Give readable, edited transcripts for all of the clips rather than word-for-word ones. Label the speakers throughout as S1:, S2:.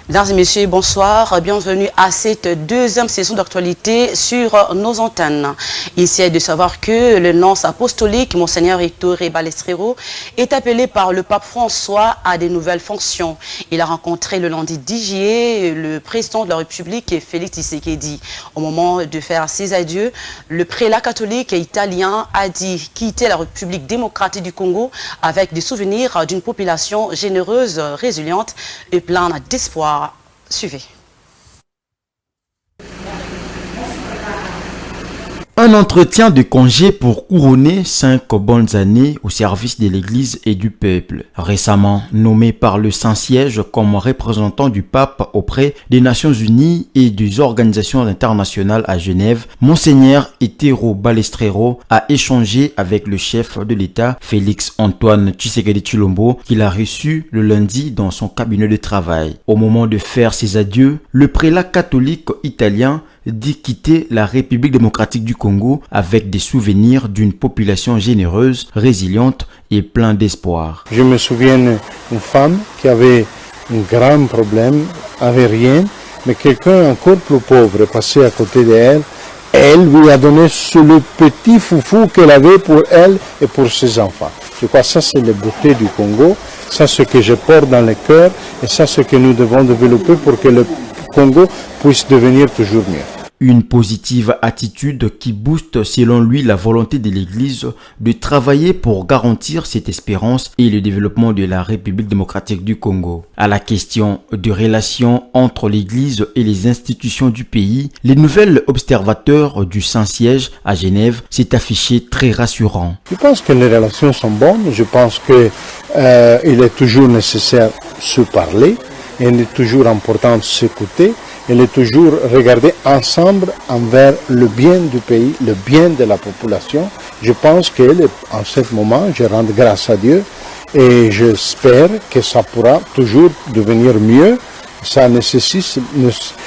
S1: Mesdames et messieurs, bonsoir. Bienvenue à cette deuxième session d'actualité sur nos antennes. Ici est de savoir que le nonce apostolique, Monseigneur Ettore Balestrero, est appelé par le pape François à des nouvelles fonctions. Il a rencontré le lundi 10 juillet le président de la République, Félix Tshisekedi. Au moment de faire ses adieux, le prélat catholique italien a dit quitter la République démocratique du Congo avec des souvenirs d'une population généreuse, résiliente et pleine d'espoir. Suivez.
S2: Un entretien de congé pour couronner 5 bonnes années au service de l'Église et du peuple. Récemment nommé par le Saint-Siège comme représentant du pape auprès des Nations Unies et des organisations internationales à Genève, Monseigneur Ettore Balestrero a échangé avec le chef de l'État, Félix Antoine Tshisekedi Tshilombo, qu'il a reçu le lundi dans son cabinet de travail. Au moment de faire ses adieux, le prélat catholique italien dit quitter la République démocratique du Congo avec des souvenirs d'une population généreuse, résiliente et pleine d'espoir.
S3: Je me souviens d'une femme qui avait un grand problème, avait rien, mais quelqu'un encore plus pauvre est passé à côté d'elle. Elle lui a donné le petit foufou qu'elle avait pour elle et pour ses enfants. Je crois que ça c'est la beauté du Congo, ça c'est ce que je porte dans le cœur et ça c'est ce que nous devons développer pour que le Congo puisse devenir toujours mieux.
S2: Une positive attitude qui booste selon lui la volonté de l'Église de travailler pour garantir cette espérance et le développement de la République démocratique du Congo. À la question de relations entre l'Église et les institutions du pays, les nouvel observateur du Saint-Siège à Genève s'est affiché très rassurant.
S3: Je pense que les relations sont bonnes, je pense qu'il est toujours nécessaire de se parler, il est toujours important de s'écouter. Il est toujours regardé ensemble envers le bien du pays, le bien de la population. Je pense qu'en ce moment, je rends grâce à Dieu et j'espère que ça pourra toujours devenir mieux. Ça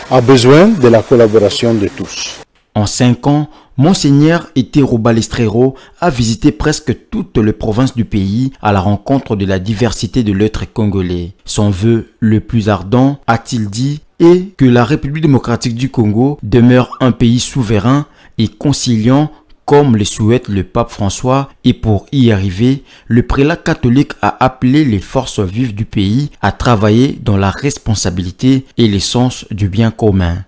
S3: a besoin de la collaboration de tous.
S2: En 5 ans, Monseigneur Ettore Balestrero a visité presque toutes les provinces du pays à la rencontre de la diversité de l'être congolais. Son vœu le plus ardent, a-t-il dit, est que la République démocratique du Congo demeure un pays souverain et conciliant comme le souhaite le pape François, et pour y arriver, le prélat catholique a appelé les forces vives du pays à travailler dans la responsabilité et l'essence du bien commun.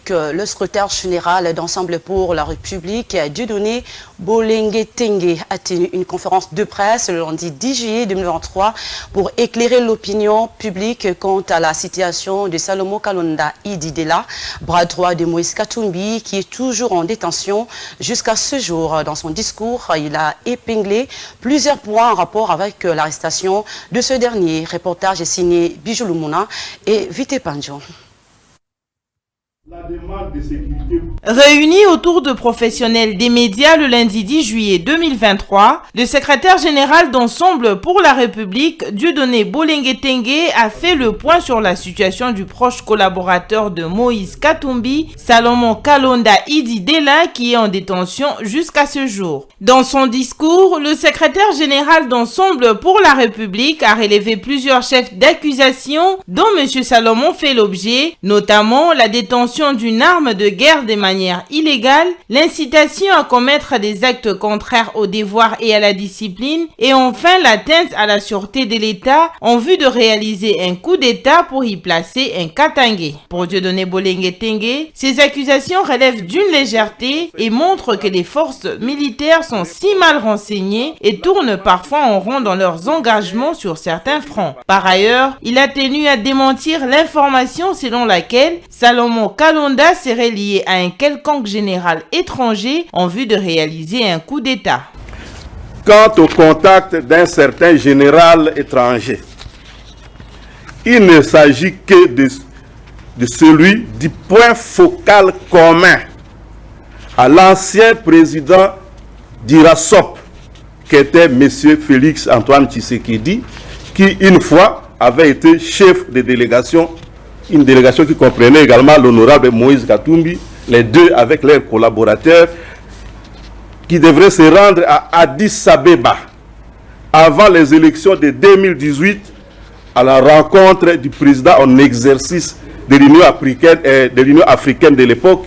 S1: Le secrétaire général d'Ensemble pour la République, Dieudonné Bolenge Tengue, a tenu une conférence de presse le lundi 10 juillet 2023 pour éclairer l'opinion publique quant à la situation de Salomon Kalonda Ididela, bras droit de Moïse Katumbi, qui est toujours en détention jusqu'à ce jour. Dans son discours, il a épinglé plusieurs points en rapport avec l'arrestation de ce dernier. Reportage est signé Bijou Lumuna et Vite Panjo.
S4: Réunis autour de professionnels des médias le lundi 10 juillet 2023, le secrétaire général d'Ensemble pour la République, Dieudonné Bolenge Tengue, a fait le point sur la situation du proche collaborateur de Moïse Katumbi, Salomon Kalonda Ididela, qui est en détention jusqu'à ce jour. Dans son discours, le secrétaire général d'Ensemble pour la République a relevé plusieurs chefs d'accusation dont M. Salomon fait l'objet, notamment la détention d'une arme de guerre de manière illégale, l'incitation à commettre des actes contraires au devoir et à la discipline, et enfin l'atteinte à la sûreté de l'État en vue de réaliser un coup d'État pour y placer un Katangé. Pour Dieudonné Bolenge Tengue, ces accusations relèvent d'une légèreté et montrent que les forces militaires sont si mal renseignées et tournent parfois en rond dans leurs engagements sur certains fronts. Par ailleurs, il a tenu à démentir l'information selon laquelle Salomon Kalonda serait lié à un quelconque général étranger en vue de réaliser un coup d'État.
S5: Quant au contact d'un certain général étranger, il ne s'agit que de celui du point focal commun à l'ancien président d'IRASOP, qui était M. Félix Antoine Tshisekedi, qui une fois avait été chef de délégation, une délégation qui comprenait également l'honorable Moïse Katumbi, les deux avec leurs collaborateurs, qui devraient se rendre à Addis Abeba avant les élections de 2018 à la rencontre du président en exercice de l'Union africaine de l'époque,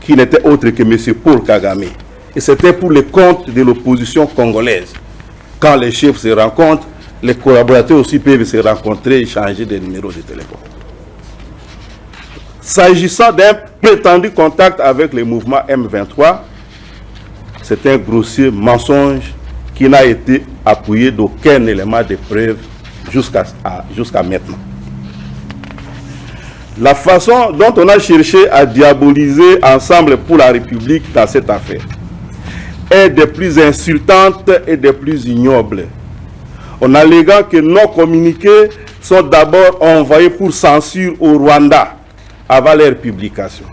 S5: qui n'était autre que M. Paul Kagame. Et c'était pour le compte de l'opposition congolaise. Quand les chefs se rencontrent, les collaborateurs aussi peuvent se rencontrer et échanger des numéros de téléphone. S'agissant d'un prétendu contact avec le mouvement M23, c'est un grossier mensonge qui n'a été appuyé d'aucun élément de preuve jusqu'à maintenant. La façon dont on a cherché à diaboliser Ensemble pour la République dans cette affaire est des plus insultantes et des plus ignobles. En alléguant que nos communiqués sont d'abord envoyés pour censure au Rwanda avant leur publication,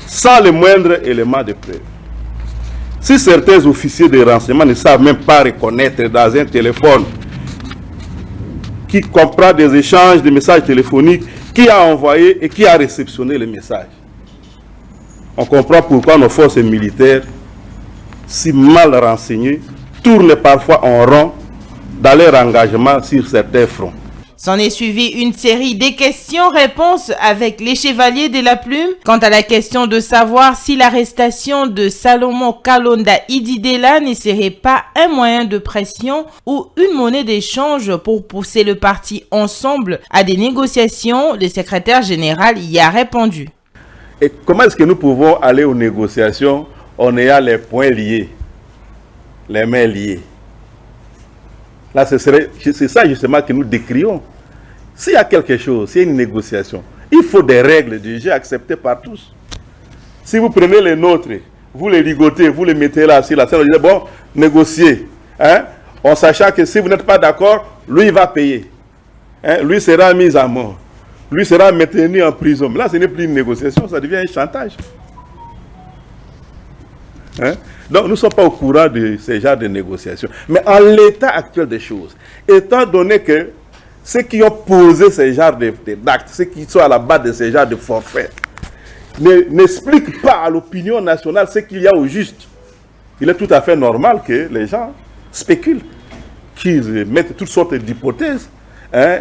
S5: sans le moindre élément de preuve. Si certains officiers de renseignement ne savent même pas reconnaître dans un téléphone qui comprend des échanges de messages téléphoniques, qui a envoyé et qui a réceptionné les messages, on comprend pourquoi nos forces militaires, si mal renseignées, tournent parfois en rond dans leur engagement sur certains fronts.
S4: S'en est suivi une série de questions-réponses avec les chevaliers de la plume quant à la question de savoir si l'arrestation de Salomon Kalonda Ididela ne serait pas un moyen de pression ou une monnaie d'échange pour pousser le parti Ensemble à des négociations. Le secrétaire général y a répondu.
S5: Et comment est-ce que nous pouvons aller aux négociations en ayant les poings liés, les mains liées? Là, c'est ça justement que nous décrions. S'il y a quelque chose, s'il y a une négociation, il faut des règles du jeu acceptées par tous. Si vous prenez les nôtres, vous les ligotez, vous les mettez là, sur la scène, vous dites, bon, négociez. Hein, en sachant que si vous n'êtes pas d'accord, lui, il va payer. Hein, lui sera mis à mort. Lui sera maintenu en prison. Mais là, ce n'est plus une négociation, ça devient un chantage. Hein? Donc, nous ne sommes pas au courant de ce genre de négociations. Mais en l'état actuel des choses, étant donné que ceux qui ont posé ce genre d'actes, ceux qui sont à la base de ce genre de forfait, n'expliquent pas à l'opinion nationale ce qu'il y a au juste, il est tout à fait normal que les gens spéculent, qu'ils mettent toutes sortes d'hypothèses, hein,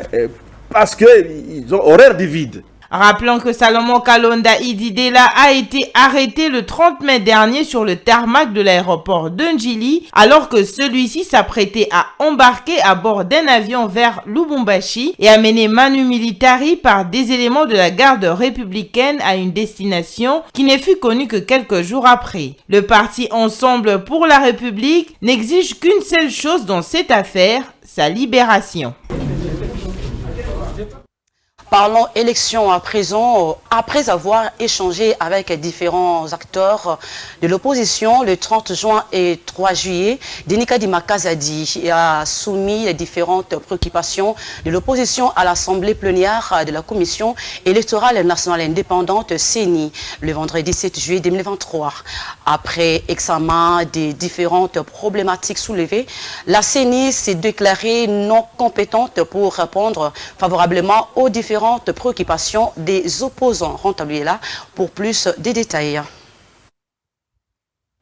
S5: parce qu'ils ont horreur du vide.
S4: Rappelons que Salomon Kalonda Ididela a été arrêté le 30 mai dernier sur le tarmac de l'aéroport de Njili, alors que celui-ci s'apprêtait à embarquer à bord d'un avion vers Lubumbashi et amener Manu Militari par des éléments de la garde républicaine à une destination qui ne fut connue que quelques jours après. Le parti Ensemble pour la République n'exige qu'une seule chose dans cette affaire, sa libération.
S1: Parlons élection à présent. Après avoir échangé avec différents acteurs de l'opposition le 30 juin et 3 juillet, Denika Dimakazadi a soumis les différentes préoccupations de l'opposition à l'Assemblée plénière de la Commission électorale nationale indépendante CENI le vendredi 7 juillet 2023. Après examen des différentes problématiques soulevées, la CENI s'est déclarée non compétente pour répondre favorablement aux différentes préoccupations des opposants. Rentabli est là pour plus de détails.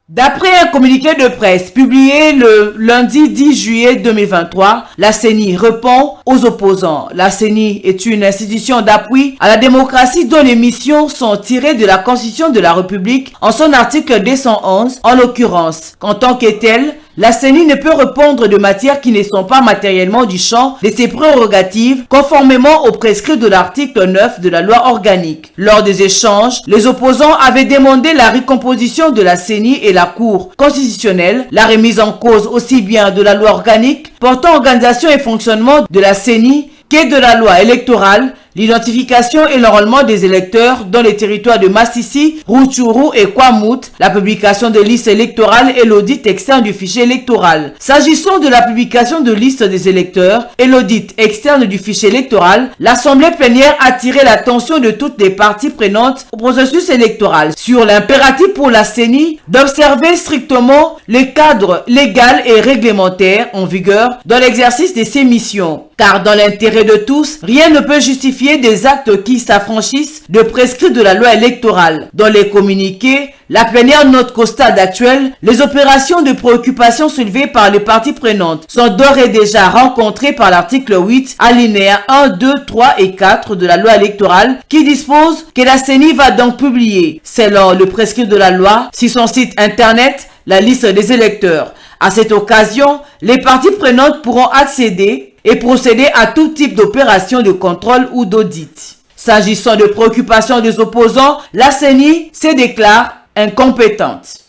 S6: D'après un communiqué de presse publié le lundi 10 juillet 2023, la CENI répond aux opposants. La CENI est une institution d'appui à la démocratie dont les missions sont tirées de la Constitution de la République en son article 211, en l'occurrence qu'en tant que telle, la CENI ne peut répondre de matières qui ne sont pas matériellement du champ de ses prérogatives, conformément aux prescrits de l'article 9 de la loi organique. Lors des échanges, les opposants avaient demandé la recomposition de la CENI et la Cour constitutionnelle, la remise en cause aussi bien de la loi organique portant organisation et fonctionnement de la CENI que de la loi électorale, l'identification et l'enrôlement des électeurs dans les territoires de Massissi, Rutshuru et Kwamut, la publication des listes électorales et l'audit externe du fichier électoral. S'agissant de la publication de listes des électeurs et l'audit externe du fichier électoral, l'Assemblée plénière a attiré l'attention de toutes les parties prenantes au processus électoral sur l'impératif pour la CENI d'observer strictement les cadres légal et réglementaires en vigueur dans l'exercice de ses missions. Car dans l'intérêt de tous, rien ne peut justifier des actes qui s'affranchissent de prescrits de la loi électorale. Dans les communiqués, la plénière note qu'au stade actuel, les opérations de préoccupation soulevées par les parties prenantes sont d'ores et déjà rencontrées par l'article 8, alinéa 1, 2, 3 et 4 de la loi électorale qui dispose que la CENI va donc publier, selon le prescrit de la loi, sur son site internet, la liste des électeurs. À cette occasion, les parties prenantes pourront accéder et procéder à tout type d'opération de contrôle ou d'audit. S'agissant de préoccupations des opposants, la CENI se déclare incompétente.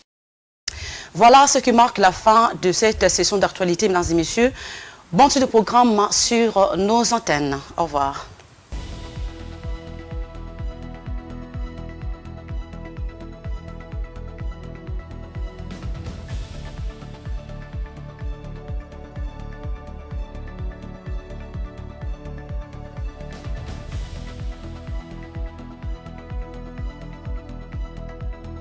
S1: Voilà ce qui marque la fin de cette session d'actualité, mesdames et messieurs. Bon suite de programme sur nos antennes. Au revoir.